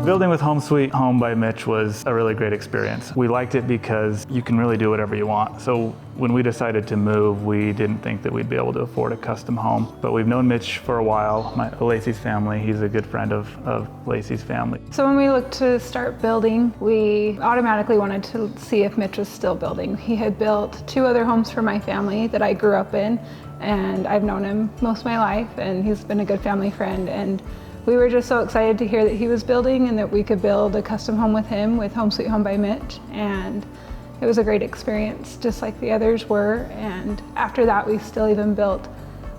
Building with Home Sweet Home by Mitch was a really great experience. We liked it because you can really do whatever you want. So when we decided to move, we didn't think that we'd be able to afford a custom home. But we've known Mitch for a while, Lacey's family. He's a good friend of Lacey's family. So when we looked to start building, we automatically wanted to see if Mitch was still building. He had built 2 other homes for my family that I grew up in, and I've known him most of my life, and he's been a good family friend. And we were just so excited to hear that he was building and that we could build a custom home with him with Home Sweet Home by Mitch. And it was a great experience, just like the others were. And after that, we still even built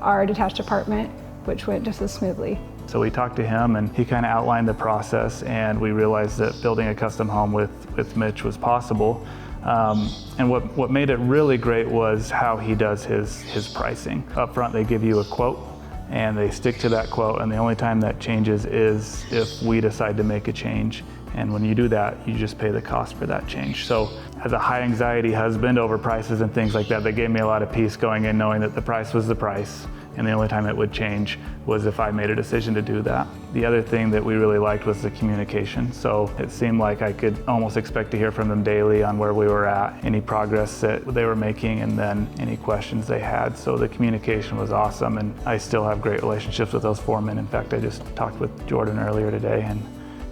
our detached apartment, which went just as smoothly. So we talked to him and he kind of outlined the process, and we realized that building a custom home with Mitch was possible. And what made it really great was how he does his pricing. Up front, they give you a quote, and they stick to that quote, and the only time that changes is if we decide to make a change. And when you do that, you just pay the cost for that change. So as a high anxiety husband over prices and things like that gave me a lot of peace going in, knowing that the price was the price, and the only time it would change was if I made a decision to do that. The other thing that we really liked was the communication. So it seemed like I could almost expect to hear from them daily on where we were at, any progress that they were making, and then any questions they had. So the communication was awesome, and I still have great relationships with those foremen. In fact, I just talked with Jordan earlier today,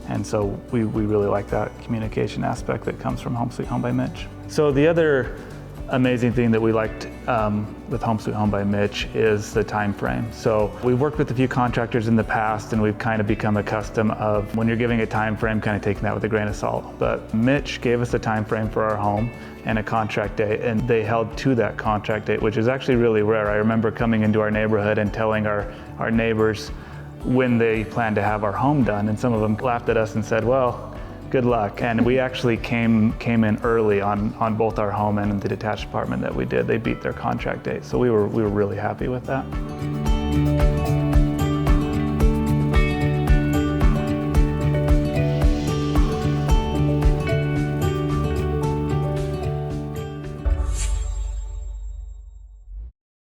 and so we really like that communication aspect that comes from Home Sweet Home by Mitch. So the other amazing thing that we liked with Home Sweet Home by Mitch is the time frame. So we've worked with a few contractors in the past, and we've kind of become accustomed of when you're giving a time frame, kind of taking that with a grain of salt. But Mitch gave us a time frame for our home and a contract date, and they held to that contract date, which is actually really rare. I remember coming into our neighborhood and telling our neighbors when they planned to have our home done, and some of them laughed at us and said, well, good luck. And we actually came in early on both our home and the detached apartment that we did. They beat their contract date. So we were really happy with that.